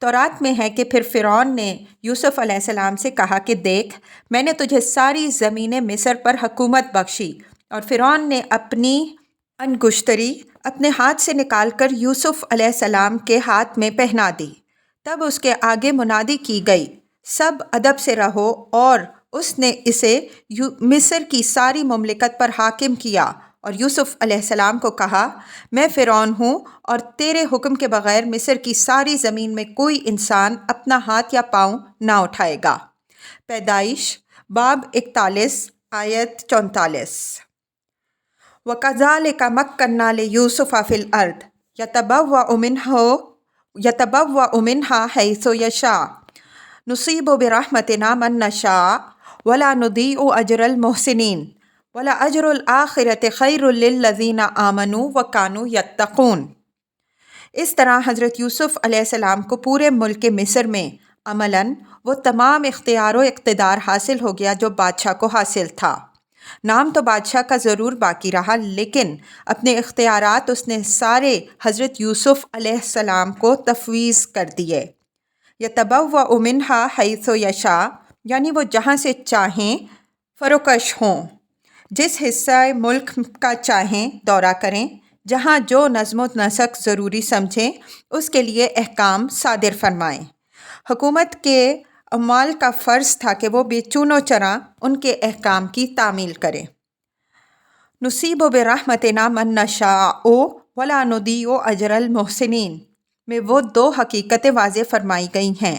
تورات میں ہے کہ پھر فرعون نے یوسف علیہ السلام سے کہا کہ دیکھ، میں نے تجھے ساری زمین مصر پر حکومت بخشی، اور فرعون نے اپنی انگشتری اپنے ہاتھ سے نکال کر یوسف علیہ السلام کے ہاتھ میں پہنا دی۔ تب اس کے آگے منادی کی گئی، سب ادب سے رہو، اور اس نے اسے مصر کی ساری مملکت پر حاکم کیا، اور یوسف علیہ السلام کو کہا، میں فرعون ہوں، اور تیرے حکم کے بغیر مصر کی ساری زمین میں کوئی انسان اپنا ہاتھ یا پاؤں نہ اٹھائے گا۔ پیدائش باب 41 آیت 44۔ وَكَذَلِكَ مَكَّنَّا لِيُوسُفَ فِي الْأَرْضِ يَتَبَوَّأُ مِنْهَا حَيْثُ يَشَاءُ نُصِيبُ بِرَحْمَتِنَا مَن نَّشَاءُ وَلَا نُضِيعُ أَجْرَ الْمُحْسِنِينَ وَلَأَجْرُ الْآخِرَةِ خَيْرٌ لِّلَّذِينَ آمَنُوا وَكَانُوا يَتَّقُونَ۔ اس طرح حضرت یوسف علیہ السلام کو پورے ملک مصر میں عملاً وہ تمام اختیار و اقتدار حاصل ہو گیا جو بادشاہ کو حاصل تھا۔ نام تو بادشاہ کا ضرور باقی رہا، لیکن اپنے اختیارات اس نے سارے حضرت یوسف علیہ السلام کو تفویض کر دیے۔ یتبوأ منہا حیث یشاء یعنی وہ جہاں سے چاہیں فروکش ہوں، جس حصہ ملک کا چاہیں دورہ کریں، جہاں جو نظم و نسق ضروری سمجھیں اس کے لیے احکام صادر فرمائیں۔ حکومت کے عمال کا فرض تھا کہ وہ بے چون و چرا ان کے احکام کی تعمیل کریں۔ نصیب برحمتنا من نشاء ولا نضیع اجر المحسنین میں وہ دو حقیقتیں واضح فرمائی گئی ہیں۔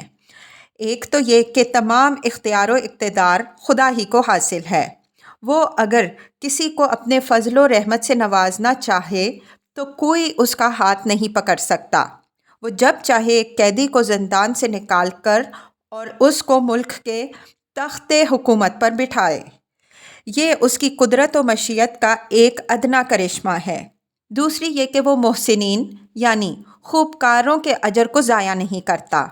ایک تو یہ کہ تمام اختیار و اقتدار خدا ہی کو حاصل ہے، وہ اگر کسی کو اپنے فضل و رحمت سے نوازنا چاہے تو کوئی اس کا ہاتھ نہیں پکڑ سکتا۔ وہ جب چاہے ایک قیدی کو زندان سے نکال کر اور اس کو ملک کے تخت حکومت پر بٹھائے، یہ اس کی قدرت و مشیت کا ایک ادنا کرشمہ ہے۔ دوسری یہ کہ وہ محسنین یعنی خوبکاروں کے اجر کو ضائع نہیں کرتا۔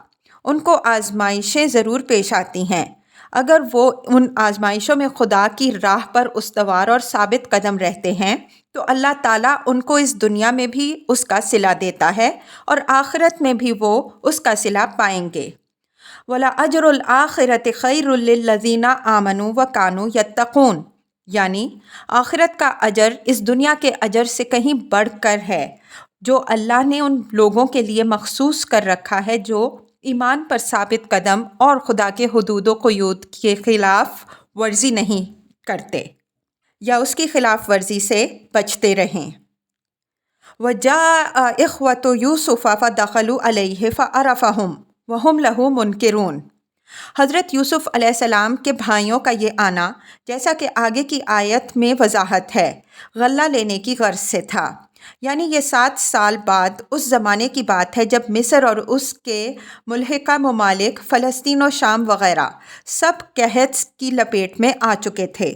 ان کو آزمائشیں ضرور پیش آتی ہیں، اگر وہ ان آزمائشوں میں خدا کی راہ پر استوار اور ثابت قدم رہتے ہیں تو اللہ تعالیٰ ان کو اس دنیا میں بھی اس کا صلہ دیتا ہے اور آخرت میں بھی وہ اس کا صلہ پائیں گے۔ وَلَأَجْرُ الْآخِرَةِ خَيْرٌ لِّلَّذِينَ آمَنُوا وَكَانُوا يَتَّقُونَ یعنی آخرت کا اجر اس دنیا کے اجر سے کہیں بڑھ کر ہے، جو اللہ نے ان لوگوں کے لیے مخصوص کر رکھا ہے جو ایمان پر ثابت قدم اور خدا کے حدود و قیود کے خلاف ورزی نہیں کرتے یا اس کی خلاف ورزی سے بچتے رہیں۔ وَجَاءَ إِخْوَةُ يُوسُفَ فَدَخَلُوا عَلَيْهِ فَعَرَفَهُمْ وَهُمْ لَهُ مُنْكِرُونَ حضرت یوسف علیہ السلام کے بھائیوں کا یہ آنا، جیسا کہ آگے کی آیت میں وضاحت ہے، غلہ لینے کی غرض سے تھا، یعنی یہ 7 سال بعد اس زمانے کی بات ہے جب مصر اور اس کے ملحقہ ممالک فلسطین و شام وغیرہ سب قحط کی لپیٹ میں آ چکے تھے۔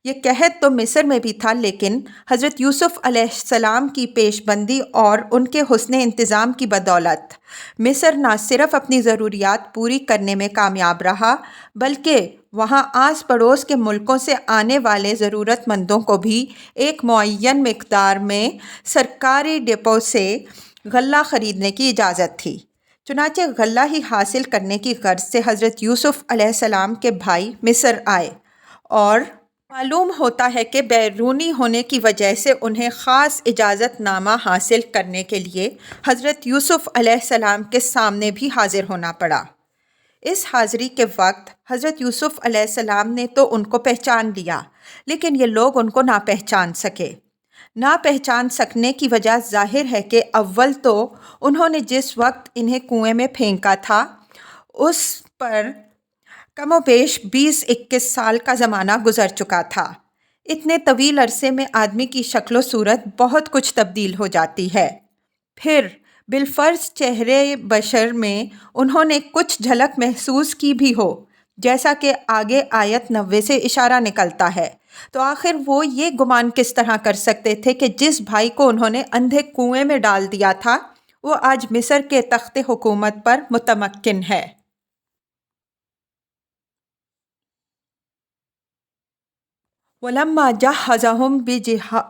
یہ قحط تو مصر میں بھی تھا، لیکن حضرت یوسف علیہ السلام کی پیش بندی اور ان کے حسن انتظام کی بدولت مصر نہ صرف اپنی ضروریات پوری کرنے میں کامیاب رہا، بلکہ وہاں آس پڑوس کے ملکوں سے آنے والے ضرورت مندوں کو بھی ایک معین مقدار میں سرکاری ڈپو سے غلہ خریدنے کی اجازت تھی۔ چنانچہ غلہ ہی حاصل کرنے کی غرض سے حضرت یوسف علیہ السلام کے بھائی مصر آئے، اور معلوم ہوتا ہے کہ بیرونی ہونے کی وجہ سے انہیں خاص اجازت نامہ حاصل کرنے کے لیے حضرت یوسف علیہ السلام کے سامنے بھی حاضر ہونا پڑا۔ اس حاضری کے وقت حضرت یوسف علیہ السلام نے تو ان کو پہچان لیا، لیکن یہ لوگ ان کو نہ پہچان سکے۔ نہ پہچان سکنے کی وجہ ظاہر ہے کہ اول تو انہوں نے جس وقت انہیں کنویں میں پھینکا تھا اس پر کم و بیش 20-21 سال کا زمانہ گزر چکا تھا۔ اتنے طویل عرصے میں آدمی کی شکل و صورت بہت کچھ تبدیل ہو جاتی ہے۔ پھر بالفرض چہرے بشر میں انہوں نے کچھ جھلک محسوس کی بھی ہو، جیسا کہ آگے آیت 90 سے اشارہ نکلتا ہے، تو آخر وہ یہ گمان کس طرح کر سکتے تھے کہ جس بھائی کو انہوں نے اندھے کنویں میں ڈال دیا تھا وہ آج مصر کے تخت حکومت پر متمکن ہے۔ وَلَمَّا جَهَّزَهُم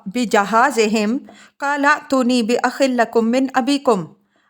بِجَهَازِهِمْ قَالَ ائْتُونِي بِأَخٍ لَكُم مِّنْ أَبِيكُمْ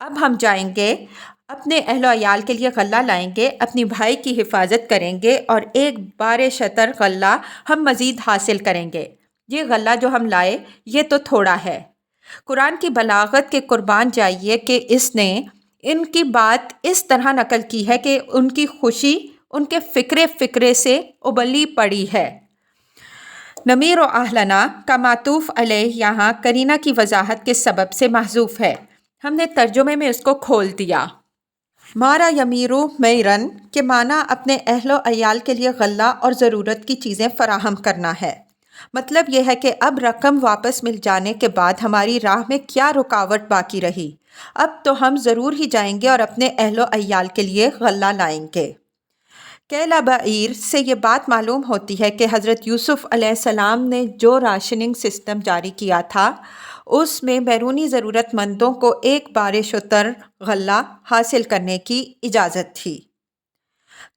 اب ہم جائیں گے، اپنے اہل و عیال کے لیے غلہ لائیں گے، اپنی بھائی کی حفاظت کریں گے اور ایک بار شطر غلہ ہم مزید حاصل کریں گے۔ یہ غلہ جو ہم لائے یہ تو تھوڑا ہے۔ قرآن کی بلاغت کے قربان جائیے کہ اس نے ان کی بات اس طرح نقل کی ہے کہ ان کی خوشی ان کے فکرے سے ابلی پڑی ہے۔ نمیر و اہلنا کا معطوف علیہ یہاں کرینہ کی وضاحت کے سبب سے محذوف ہے، ہم نے ترجمے میں اس کو کھول دیا۔ مارا یمیرو میرن کے معنی اپنے اہل و عیال کے لیے غلہ اور ضرورت کی چیزیں فراہم کرنا ہے۔ مطلب یہ ہے کہ اب رقم واپس مل جانے کے بعد ہماری راہ میں کیا رکاوٹ باقی رہی؟ اب تو ہم ضرور ہی جائیں گے اور اپنے اہل و عیال کے لیے غلہ لائیں گے۔ کیلا بعیر سے یہ بات معلوم ہوتی ہے کہ حضرت یوسف علیہ السلام نے جو راشننگ سسٹم جاری کیا تھا اس میں بیرونی ضرورت مندوں کو ایک بار شتر غلہ حاصل کرنے کی اجازت تھی۔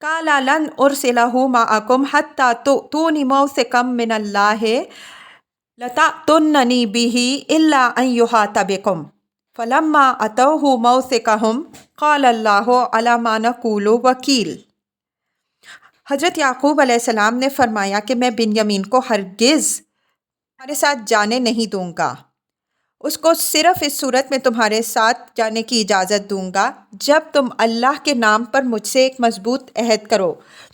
قال لن ارسلہ معکم حتی تؤتونی موثقا من اللہ لتأتوننی بہ الا ان یحاط بکم فلما اتوہ موثقہم قال اللہ علی ما نقول وکیل۔ حضرت یعقوب علیہ السلام نے فرمایا کہ میں بنیامین کو ہرگز تمہارے ساتھ جانے نہیں دوں گا، اس کو صرف اس صورت میں تمہارے ساتھ جانے کی اجازت دوں گا جب تم اللہ کے نام پر مجھ سے ایک مضبوط عہد کرو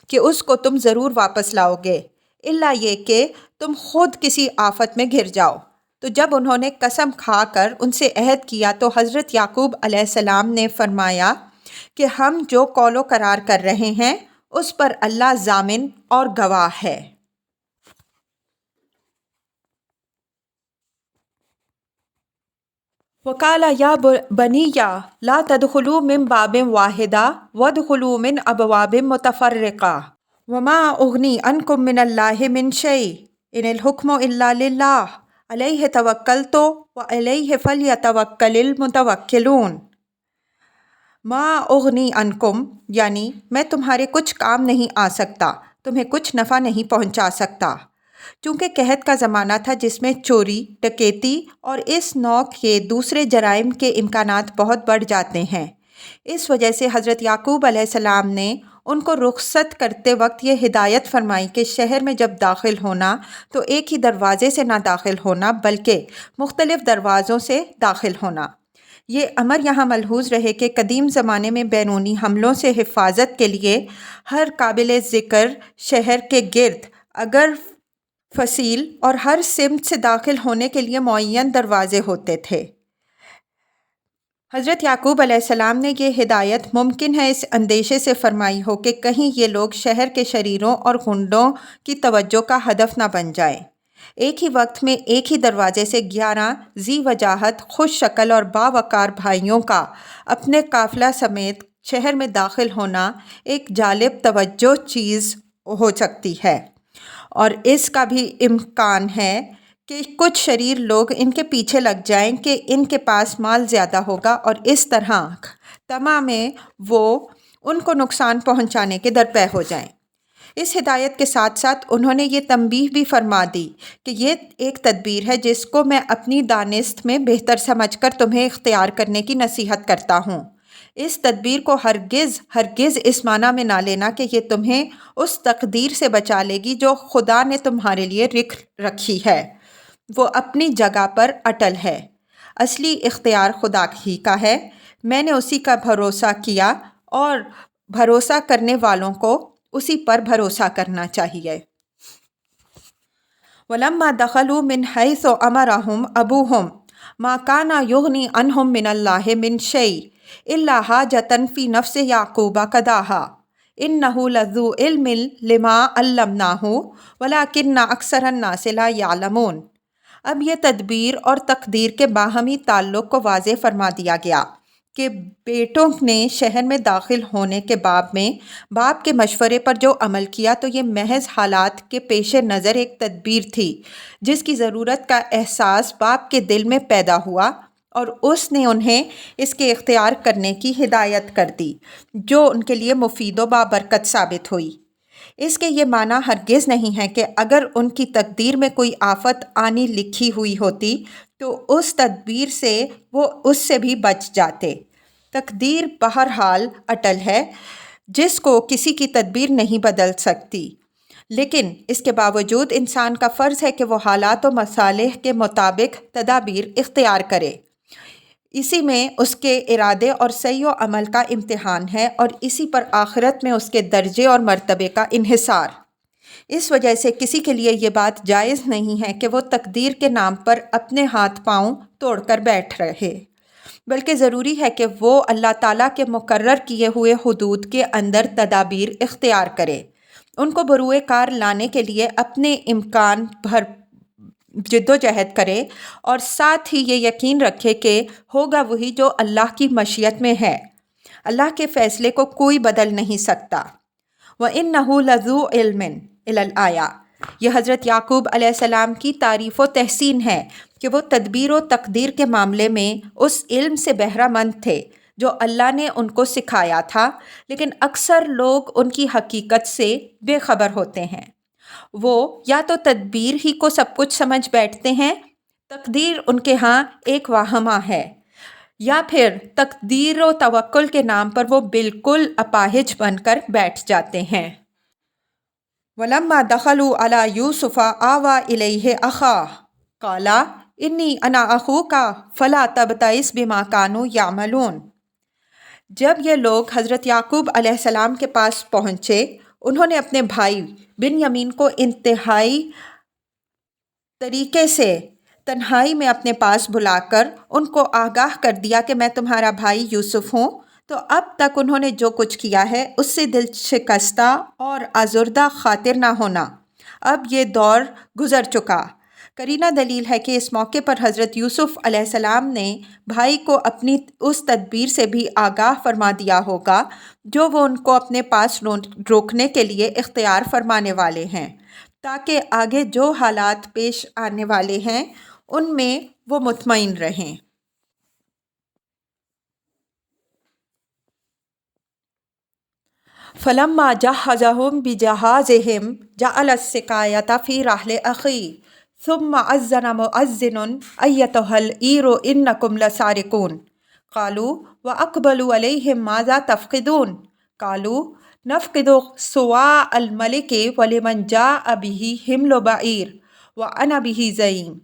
کہ اس کو تم ضرور واپس لاؤ گے، الا یہ کہ تم خود کسی آفت میں گھر جاؤ۔ تو جب انہوں نے قسم کھا کر ان سے عہد کیا تو حضرت یعقوب علیہ السلام نے فرمایا کہ ہم جو قول و قرار کر رہے ہیں اس پر اللہ ضامن اور گواہ ہے۔ وقال یا بنی لا تدخلوا من باب واحدہ وادخلوا من ابواب متفرقہ وما اغنی عنکم من اللہ من شیء ان الحکم الا للہ علیہ توکلت وعلیہ فلیتوکل المتوکلون۔ ما اغنی عنکم یعنی میں تمہارے کچھ کام نہیں آ سکتا، تمہیں کچھ نفع نہیں پہنچا سکتا، چونکہ قحط کا زمانہ تھا جس میں چوری، ڈکیتی اور اس نوع کے دوسرے جرائم کے امکانات بہت بڑھ جاتے ہیں۔ اس وجہ سے حضرت یعقوب علیہ السلام نے ان کو رخصت کرتے وقت یہ ہدایت فرمائی کہ شہر میں جب داخل ہونا تو ایک ہی دروازے سے نہ داخل ہونا بلکہ مختلف دروازوں سے داخل ہونا۔ یہ امر یہاں ملحوظ رہے کہ قدیم زمانے میں بیرونی حملوں سے حفاظت کے لیے ہر قابل ذکر شہر کے گرد اگر فصیل اور ہر سمت سے داخل ہونے کے لیے معین دروازے ہوتے تھے۔ حضرت یعقوب علیہ السلام نے یہ ہدایت ممکن ہے اس اندیشے سے فرمائی ہو کہ کہیں یہ لوگ شہر کے شریروں اور غنڈوں کی توجہ کا ہدف نہ بن جائیں۔ ایک ہی وقت میں ایک ہی دروازے سے 11 ذی وجاہت خوش شکل اور باوقار بھائیوں کا اپنے قافلہ سمیت شہر میں داخل ہونا ایک جالب توجہ چیز ہو سکتی ہے، اور اس کا بھی امکان ہے کہ کچھ شریر لوگ ان کے پیچھے لگ جائیں کہ ان کے پاس مال زیادہ ہوگا اور اس طرح طمع میں وہ ان کو نقصان پہنچانے کے درپے ہو جائیں۔ اس ہدایت کے ساتھ ساتھ انہوں نے یہ تنبیہ بھی فرما دی کہ یہ ایک تدبیر ہے جس کو میں اپنی دانست میں بہتر سمجھ کر تمہیں اختیار کرنے کی نصیحت کرتا ہوں۔ اس تدبیر کو ہرگز اس معنی میں نہ لینا کہ یہ تمہیں اس تقدیر سے بچا لے گی جو خدا نے تمہارے لیے رکھی ہے، وہ اپنی جگہ پر اٹل ہے۔ اصلی اختیار خدا ہی کا ہے، میں نے اسی کا بھروسہ کیا اور بھروسہ کرنے والوں کو اسی پر بھروسہ کرنا چاہیے۔ وَلَمَّا دَخَلُوا مِنْ حَيْثُ أَمَرَهُمْ أَبُوهُمْ مَا كَانَ يُغْنِي عَنْهُمْ مِنَ اللَّهِ مِنْ شَيْءٍ إِلَّا حَاجَةً فِي نَفْسِ يَعْقُوبَ قَضَاهَا إِنَّهُ لَذُو عِلْمٍ لِمَا عَلَّمْنَاهُ وَلَكِنَّ أَكْثَرَ النَّاسِ لَا يَعْلَمُونَ۔ اب یہ تدبیر اور تقدیر کے باہمی تعلق کو واضح فرما دیا گیا کہ بیٹوں نے شہر میں داخل ہونے کے باب میں باپ کے مشورے پر جو عمل کیا تو یہ محض حالات کے پیش نظر ایک تدبیر تھی جس کی ضرورت کا احساس باپ کے دل میں پیدا ہوا اور اس نے انہیں اس کے اختیار کرنے کی ہدایت کر دی جو ان کے لیے مفید و بابرکت ثابت ہوئی۔ اس کے یہ معنی ہرگز نہیں ہے کہ اگر ان کی تقدیر میں کوئی آفت آنی لکھی ہوئی ہوتی تو اس تدبیر سے وہ اس سے بھی بچ جاتے، تقدیر بہرحال اٹل ہے، جس کو کسی کی تدبیر نہیں بدل سکتی، لیکن اس کے باوجود انسان کا فرض ہے کہ وہ حالات و مصالح کے مطابق تدابیر اختیار کرے۔ اسی میں اس کے ارادے اور سعی و عمل کا امتحان ہے، اور اسی پر آخرت میں اس کے درجے اور مرتبے کا انحصار۔ اس وجہ سے کسی کے لیے یہ بات جائز نہیں ہے کہ وہ تقدیر کے نام پر اپنے ہاتھ پاؤں توڑ کر بیٹھ رہے، بلکہ ضروری ہے کہ وہ اللہ تعالیٰ کے مقرر کیے ہوئے حدود کے اندر تدابیر اختیار کرے، ان کو بروئے کار لانے کے لیے اپنے امکان بھر جد و جہد کرے، اور ساتھ ہی یہ یقین رکھے کہ ہوگا وہی جو اللہ کی مشیت میں ہے۔ اللہ کے فیصلے کو کوئی بدل نہیں سکتا۔ وَإِنَّهُ لَذُو عِلْمٍ الآیا، یہ حضرت یعقوب علیہ السلام کی تعریف و تحسین ہے کہ وہ تدبیر و تقدیر کے معاملے میں اس علم سے بہرہ مند تھے جو اللہ نے ان کو سکھایا تھا، لیکن اکثر لوگ ان کی حقیقت سے بے خبر ہوتے ہیں۔ وہ یا تو تدبیر ہی کو سب کچھ سمجھ بیٹھتے ہیں، تقدیر ان کے ہاں ایک واہمہ ہے، یا پھر تقدیر و توکل کے نام پر وہ بالکل اپاہج بن کر بیٹھ جاتے ہیں۔ وَلَمَّا دَخَلُوا عَلَى يُوسُفَ آوَى إِلَيْهِ أَخَاهُ قَالَ إِنِّي أَنَا أَخُوكَ فَلَا تَبْتَئِسْ بِمَا كَانُوا يَعْمَلُونَ۔ جب یہ لوگ حضرت یعقوب علیہ السلام کے پاس پہنچے، انہوں نے اپنے بھائی بن یمین کو انتہائی طریقے سے تنہائی میں اپنے پاس بلا کر ان کو آگاہ کر دیا کہ میں تمہارا بھائی یوسف ہوں۔ تو اب تک انہوں نے جو کچھ کیا ہے اس سے دل شکستہ اور آزردہ خاطر نہ ہونا، اب یہ دور گزر چکا۔ قرینہ دلیل ہے کہ اس موقع پر حضرت یوسف علیہ السلام نے بھائی کو اپنی اس تدبیر سے بھی آگاہ فرما دیا ہوگا جو وہ ان کو اپنے پاس روکنے کے لیے اختیار فرمانے والے ہیں، تاکہ آگے جو حالات پیش آنے والے ہیں ان میں وہ مطمئن رہیں۔ فَلَمَّا جَهَّزَهُم بِجَهَازِهِمْ جَعَلَ السِّقَایَةَ فِي رَحْلِ أَخِیهِ ثُمَّ أَذَّنَ مُؤَذِّنٌ أَیَّتُهَا الْعِیرُ إِنَّکُمْ لَسَارِقُونَ قَالُوا وَأَقْبَلُوا عَلَیْہِم مَاذَا تَفْقِدُونَ قَالُوا نَفْقِدُ سُوَاءَ الْمَلِكِ وَلِمَنْ جَاءَ بِهِ حِمْلُ بَعِیرٍ وَأَنَا بِهِ زَعِیمٌ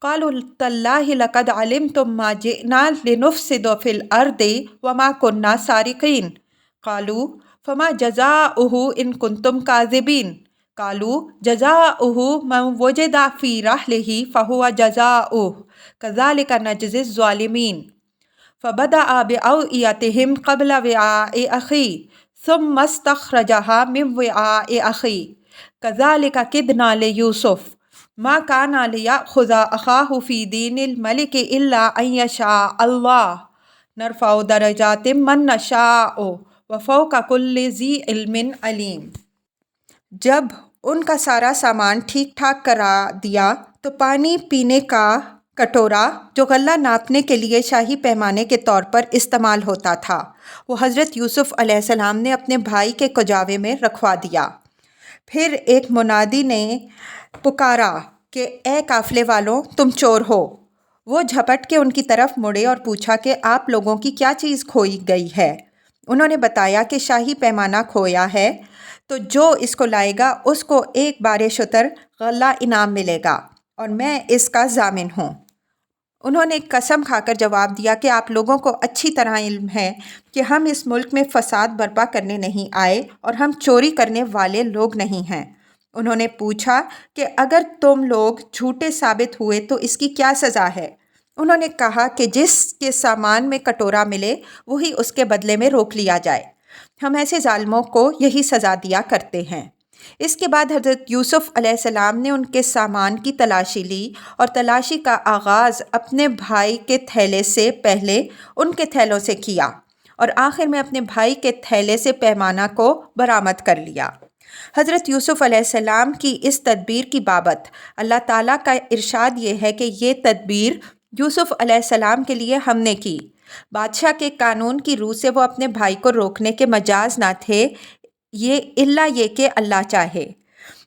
قَالُوا تَاللَّهِ لَقَدْ عَلِمْتُم مَا جِئْنَا لِنُفْسِدَ فِی الْأَرْضِ وَمَا كُنَّا سَارِقِینَ قَالُوا فَمَا جَزَاؤُهُ إِن كُنتُمْ كَاذِبِینَ قَالُوا جَزَاؤُهُ مَنْ وُجِدَ فِی رَحْلِهِ فَهُوَ جَزَاؤُهُ كَذَلِکَ نَجْزِی الظَّالِمِینَ فَبَدَأَ بِأَوْعِیَتِهِمْ قَبْلَ وِعَاءِ أَخِیهِ ثُمَّ اسْتَخْرَجَهَا مِنْ وِعَاءِ أَخِیهِ كَذَلِکَ کِدْنَا لِیُوسُفَ مَا كَانَ لِیَأْخُذَ أَخَاهُ فِی دِینِ الْمَلِكِ إِلَّا أَن یَشَاءَ اللَّهُ نَرْفَعُ دَرَجَاتٍ مَن نَشَاءُ وَفَوْقَ كُلِّ ذِی عِلْمٍ عَلِیمٌ۔ جب ان کا سارا سامان ٹھیک ٹھاک کرا دیا تو پانی پینے کا کٹورا جو غلہ ناپنے کے لیے شاہی پیمانے کے طور پر استعمال ہوتا تھا وہ حضرت یوسف علیہ السلام نے اپنے بھائی کے کجاوے میں رکھوا دیا۔ پھر ایک منادی نے پکارا کہ اے قافلے والوں، تم چور ہو۔ وہ جھپٹ کے ان کی طرف مڑے اور پوچھا کہ آپ لوگوں کی کیا چیز کھوئی گئی ہے؟ انہوں نے بتایا کہ شاہی پیمانہ کھویا ہے، تو جو اس کو لائے گا اس کو ایک بار شتر غلہ انعام ملے گا، اور میں اس کا ضامن ہوں۔ انہوں نے قسم کھا کر جواب دیا کہ آپ لوگوں کو اچھی طرح علم ہے کہ ہم اس ملک میں فساد برپا کرنے نہیں آئے اور ہم چوری کرنے والے لوگ نہیں ہیں۔ انہوں نے پوچھا کہ اگر تم لوگ جھوٹے ثابت ہوئے تو اس کی کیا سزا ہے؟ انہوں نے کہا کہ جس کے سامان میں کٹورا ملے وہی اس کے بدلے میں روک لیا جائے، ہم ایسے ظالموں کو یہی سزا دیا کرتے ہیں۔ اس کے بعد حضرت یوسف علیہ السلام نے ان کے سامان کی تلاشی لی، اور تلاشی کا آغاز اپنے بھائی کے تھیلے سے پہلے ان کے تھیلوں سے کیا، اور آخر میں اپنے بھائی کے تھیلے سے پیمانہ کو برآمد کر لیا۔ حضرت یوسف علیہ السلام کی اس تدبیر کی بابت اللہ تعالیٰ کا ارشاد یہ ہے کہ یہ تدبیر یوسف علیہ السلام کے لیے ہم نے کی۔ بادشاہ کے قانون کی روح سے وہ اپنے بھائی کو روکنے کے مجاز نہ تھے، الا یہ کہ اللہ چاہے۔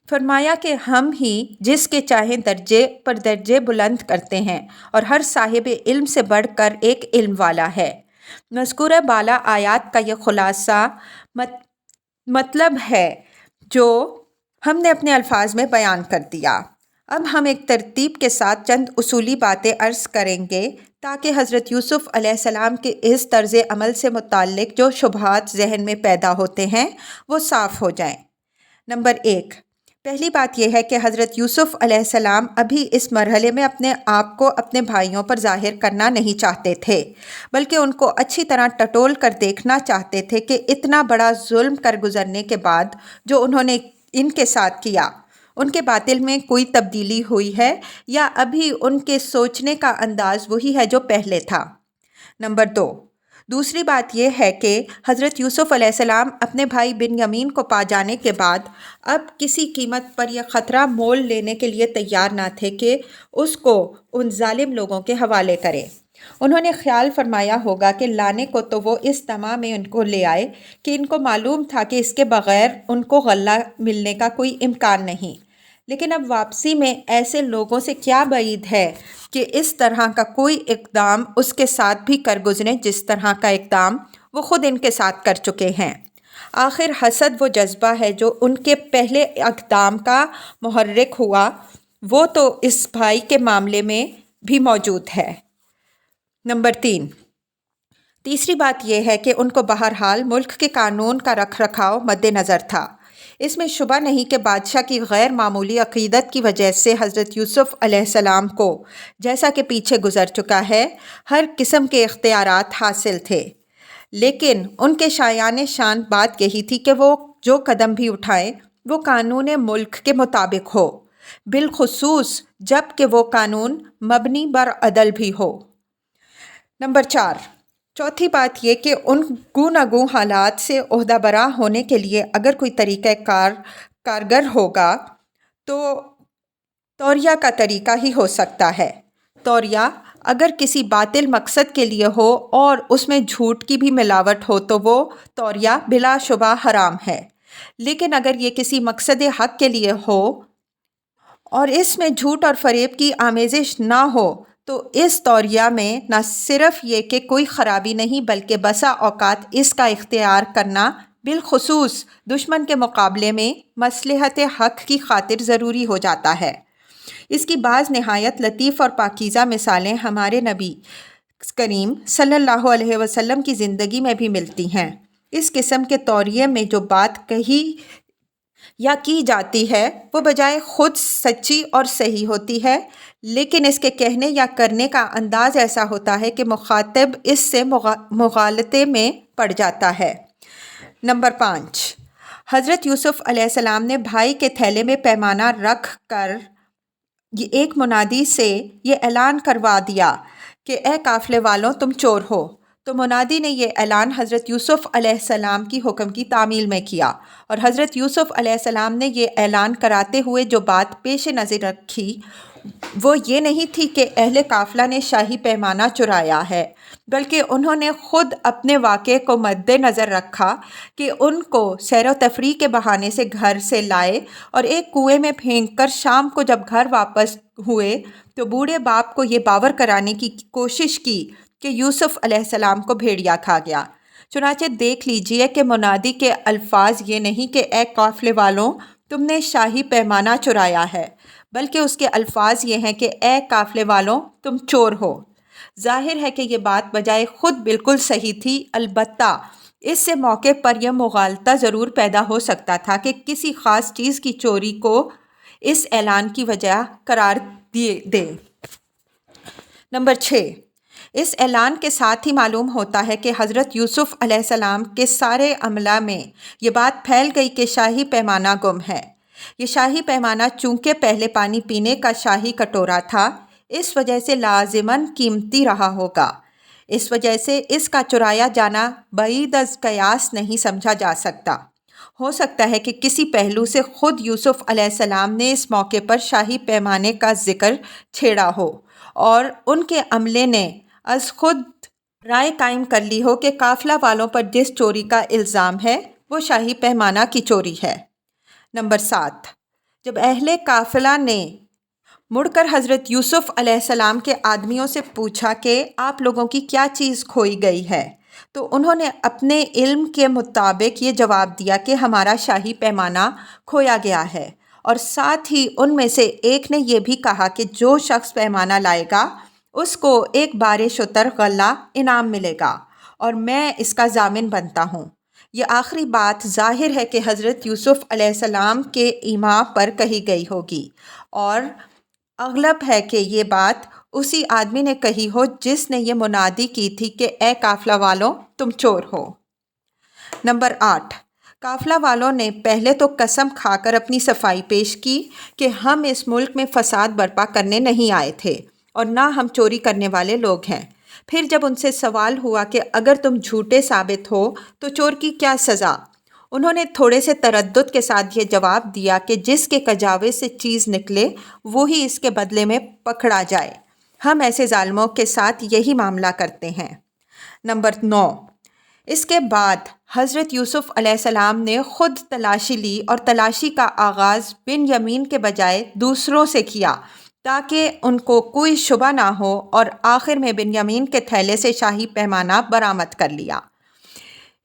فرمایا کہ ہم ہی جس کے چاہیں درجے پر درجے بلند کرتے ہیں، اور ہر صاحب علم سے بڑھ کر ایک علم والا ہے۔ مذکورہ بالا آیات کا یہ خلاصہ مطلب ہے جو ہم نے اپنے الفاظ میں بیان کر دیا۔ اب ہم ایک ترتیب کے ساتھ چند اصولی باتیں عرض کریں گے تاکہ حضرت یوسف علیہ السلام کے اس طرز عمل سے متعلق جو شبہات ذہن میں پیدا ہوتے ہیں وہ صاف ہو جائیں۔ نمبر 1، پہلی بات یہ ہے کہ حضرت یوسف علیہ السلام ابھی اس مرحلے میں اپنے آپ کو اپنے بھائیوں پر ظاہر کرنا نہیں چاہتے تھے، بلکہ ان کو اچھی طرح ٹٹول کر دیکھنا چاہتے تھے کہ اتنا بڑا ظلم کر گزرنے کے بعد جو انہوں نے ان کے ساتھ کیا، ان کے باطل میں کوئی تبدیلی ہوئی ہے یا ابھی ان کے سوچنے کا انداز وہی ہے جو پہلے تھا۔ نمبر 2، دوسری بات یہ ہے کہ حضرت یوسف علیہ السلام اپنے بھائی بنیامین کو پا جانے کے بعد اب کسی قیمت پر یہ خطرہ مول لینے کے لیے تیار نہ تھے کہ اس کو ان ظالم لوگوں کے حوالے کریں۔ انہوں نے خیال فرمایا ہوگا کہ لانے کو تو وہ اس طمع میں ان کو لے آئے کہ ان کو معلوم تھا کہ اس کے بغیر ان کو غلہ ملنے کا کوئی امکان نہیں، لیکن اب واپسی میں ایسے لوگوں سے کیا بعید ہے کہ اس طرح کا کوئی اقدام اس کے ساتھ بھی کر گزریں جس طرح کا اقدام وہ خود ان کے ساتھ کر چکے ہیں۔ آخر حسد وہ جذبہ ہے جو ان کے پہلے اقدام کا محرک ہوا، وہ تو اس بھائی کے معاملے میں بھی موجود ہے۔ نمبر 3، تیسری بات یہ ہے کہ ان کو بہرحال ملک کے قانون کا رکھ رکھاؤ مد نظر تھا۔ اس میں شبہ نہیں کہ بادشاہ کی غیر معمولی عقیدت کی وجہ سے حضرت یوسف علیہ السلام کو، جیسا کہ پیچھے گزر چکا ہے، ہر قسم کے اختیارات حاصل تھے، لیکن ان کے شایان شان بات یہی تھی کہ وہ جو قدم بھی اٹھائیں وہ قانون ملک کے مطابق ہو، بالخصوص جب کہ وہ قانون مبنی بر عدل بھی ہو۔ نمبر 4، چوتھی بات یہ کہ ان گوناگوں حالات سے عہدہ برا ہونے کے لیے اگر کوئی طریقہ کارگر ہوگا تو توریہ کا طریقہ ہی ہو سکتا ہے۔ توریہ اگر کسی باطل مقصد کے لیے ہو اور اس میں جھوٹ کی بھی ملاوٹ ہو تو وہ توریہ بلا شبہ حرام ہے، لیکن اگر یہ کسی مقصد حق کے لیے ہو اور اس میں جھوٹ اور فریب کی آمیزش نہ ہو تو اس توریہ میں نہ صرف یہ کہ کوئی خرابی نہیں بلکہ بسا اوقات اس کا اختیار کرنا بالخصوص دشمن کے مقابلے میں مصلحت حق کی خاطر ضروری ہو جاتا ہے۔ اس کی بعض نہایت لطیف اور پاکیزہ مثالیں ہمارے نبی کریم صلی اللہ علیہ وسلم کی زندگی میں بھی ملتی ہیں۔ اس قسم کے توریے میں جو بات کہی یا کی جاتی ہے وہ بجائے خود سچی اور صحیح ہوتی ہے، لیکن اس کے کہنے یا کرنے کا انداز ایسا ہوتا ہے کہ مخاطب اس سے مغالطے میں پڑ جاتا ہے۔ نمبر 5، حضرت یوسف علیہ السلام نے بھائی کے تھیلے میں پیمانہ رکھ کر ایک منادی سے یہ اعلان کروا دیا کہ اے قافلے والوں تم چور ہو، تو منادی نے یہ اعلان حضرت یوسف علیہ السلام کی حکم کی تعمیل میں کیا، اور حضرت یوسف علیہ السلام نے یہ اعلان کراتے ہوئے جو بات پیش نظر رکھی وہ یہ نہیں تھی کہ اہل قافلہ نے شاہی پیمانہ چرایا ہے، بلکہ انہوں نے خود اپنے واقعے کو مد نظر رکھا کہ ان کو سیر و تفریح کے بہانے سے گھر سے لائے اور ایک کنویں میں پھینک کر شام کو جب گھر واپس ہوئے تو بوڑھے باپ کو یہ باور کرانے کی کوشش کی کہ یوسف علیہ السلام کو بھیڑیا کھا گیا۔ چنانچہ دیکھ لیجئے کہ منادی کے الفاظ یہ نہیں کہ اے قافلے والوں تم نے شاہی پیمانہ چرایا ہے، بلکہ اس کے الفاظ یہ ہیں کہ اے قافلے والوں تم چور ہو۔ ظاہر ہے کہ یہ بات بجائے خود بالکل صحیح تھی، البتہ اس سے موقع پر یہ مغالطہ ضرور پیدا ہو سکتا تھا کہ کسی خاص چیز کی چوری کو اس اعلان کی وجہ قرار دے۔ نمبر 6، اس اعلان کے ساتھ ہی معلوم ہوتا ہے کہ حضرت یوسف علیہ السلام کے سارے عملہ میں یہ بات پھیل گئی کہ شاہی پیمانہ گم ہے۔ یہ شاہی پیمانہ چونکہ پہلے پانی پینے کا شاہی کٹورا تھا، اس وجہ سے لازماً قیمتی رہا ہوگا، اس وجہ سے اس کا چرایا جانا بعید از قیاس نہیں سمجھا جا سکتا۔ ہو سکتا ہے کہ کسی پہلو سے خود یوسف علیہ السلام نے اس موقع پر شاہی پیمانے کا ذکر چھیڑا ہو اور ان کے عملے نے از خود رائے قائم کر لی ہو کہ قافلہ والوں پر جس چوری کا الزام ہے وہ شاہی پیمانہ کی چوری ہے۔ نمبر 7، جب اہل قافلہ نے مڑ کر حضرت یوسف علیہ السلام کے آدمیوں سے پوچھا کہ آپ لوگوں کی کیا چیز کھوئی گئی ہے، تو انہوں نے اپنے علم کے مطابق یہ جواب دیا کہ ہمارا شاہی پیمانہ کھویا گیا ہے، اور ساتھ ہی ان میں سے ایک نے یہ بھی کہا کہ جو شخص پیمانہ لائے گا اس کو ایک بار شتر غلہ انعام ملے گا، اور میں اس کا ضامن بنتا ہوں۔ یہ آخری بات ظاہر ہے کہ حضرت یوسف علیہ السلام کے ایما پر کہی گئی ہوگی، اور اغلب ہے کہ یہ بات اسی آدمی نے کہی ہو جس نے یہ منادی کی تھی کہ اے قافلہ والوں تم چور ہو۔ نمبر 8، قافلہ والوں نے پہلے تو قسم کھا کر اپنی صفائی پیش کی کہ ہم اس ملک میں فساد برپا کرنے نہیں آئے تھے اور نہ ہم چوری کرنے والے لوگ ہیں۔ پھر جب ان سے سوال ہوا کہ اگر تم جھوٹے ثابت ہو تو چور کی کیا سزا، انہوں نے تھوڑے سے تردد کے ساتھ یہ جواب دیا کہ جس کے کجاوے سے چیز نکلے وہی اس کے بدلے میں پکڑا جائے۔ ہم ایسے ظالموں کے ساتھ یہی معاملہ کرتے ہیں۔ نمبر 9، اس کے بعد حضرت یوسف علیہ السلام نے خود تلاشی لی، اور تلاشی کا آغاز بن یمین کے بجائے دوسروں سے کیا تاکہ ان کو کوئی شبہ نہ ہو، اور آخر میں بن یمین کے تھیلے سے شاہی پیمانہ برآمد کر لیا۔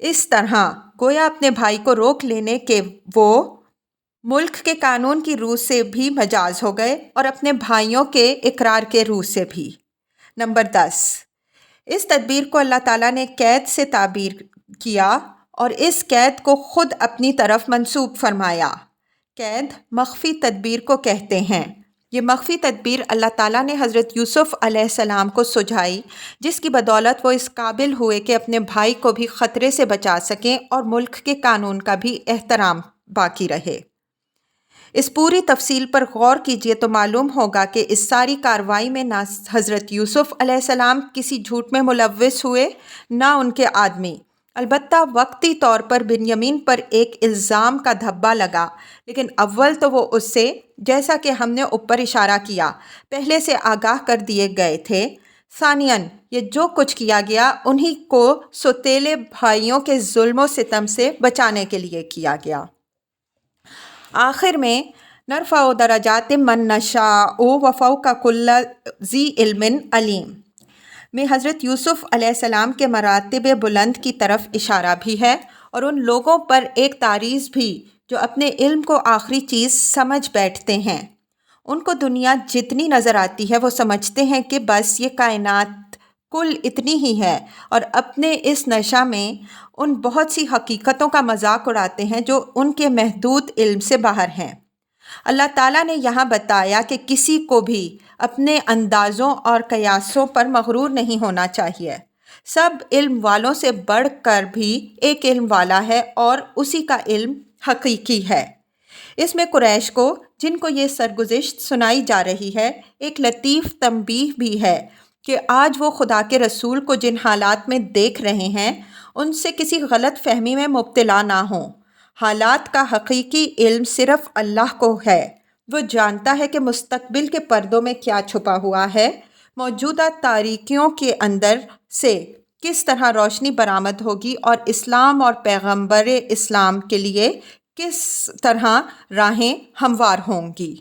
اس طرح گویا اپنے بھائی کو روک لینے کے وہ ملک کے قانون کی روح سے بھی مجاز ہو گئے اور اپنے بھائیوں کے اقرار کے روح سے بھی۔ نمبر 10، اس تدبیر کو اللہ تعالیٰ نے قید سے تعبیر کیا اور اس قید کو خود اپنی طرف منسوب فرمایا۔ قید مخفی تدبیر کو کہتے ہیں۔ یہ مخفی تدبیر اللہ تعالیٰ نے حضرت یوسف علیہ السلام کو سجھائی، جس کی بدولت وہ اس قابل ہوئے کہ اپنے بھائی کو بھی خطرے سے بچا سکیں اور ملک کے قانون کا بھی احترام باقی رہے۔ اس پوری تفصیل پر غور کیجئے تو معلوم ہوگا کہ اس ساری کارروائی میں نہ حضرت یوسف علیہ السلام کسی جھوٹ میں ملوث ہوئے، نہ ان کے آدمی۔ البتہ وقتی طور پر بن یمین پر ایک الزام کا دھبا لگا، لیکن اول تو وہ اس سے، جیسا کہ ہم نے اوپر اشارہ کیا، پہلے سے آگاہ کر دیے گئے تھے۔ ثانیاً یہ جو کچھ کیا گیا انہی کو سوتیلے بھائیوں کے ظلم و ستم سے بچانے کے لیے کیا گیا۔ آخر میں نرفع درجات من نشاء وفوق کل ذی علم علیم میں حضرت یوسف علیہ السلام کے مراتب بلند کی طرف اشارہ بھی ہے، اور ان لوگوں پر ایک تعریض بھی جو اپنے علم کو آخری چیز سمجھ بیٹھتے ہیں۔ ان کو دنیا جتنی نظر آتی ہے وہ سمجھتے ہیں کہ بس یہ کائنات کل اتنی ہی ہے، اور اپنے اس نشہ میں ان بہت سی حقیقتوں کا مذاق اڑاتے ہیں جو ان کے محدود علم سے باہر ہیں۔ اللہ تعالیٰ نے یہاں بتایا کہ کسی کو بھی اپنے اندازوں اور قیاسوں پر مغرور نہیں ہونا چاہیے۔ سب علم والوں سے بڑھ کر بھی ایک علم والا ہے، اور اسی کا علم حقیقی ہے۔ اس میں قریش کو، جن کو یہ سرگزشت سنائی جا رہی ہے، ایک لطیف تنبیہ بھی ہے کہ آج وہ خدا کے رسول کو جن حالات میں دیکھ رہے ہیں ان سے کسی غلط فہمی میں مبتلا نہ ہوں۔ حالات کا حقیقی علم صرف اللہ کو ہے۔ وہ جانتا ہے کہ مستقبل کے پردوں میں کیا چھپا ہوا ہے، موجودہ تاریکیوں کے اندر سے کس طرح روشنی برآمد ہوگی، اور اسلام اور پیغمبر اسلام کے لیے کس طرح راہیں ہموار ہوں گی۔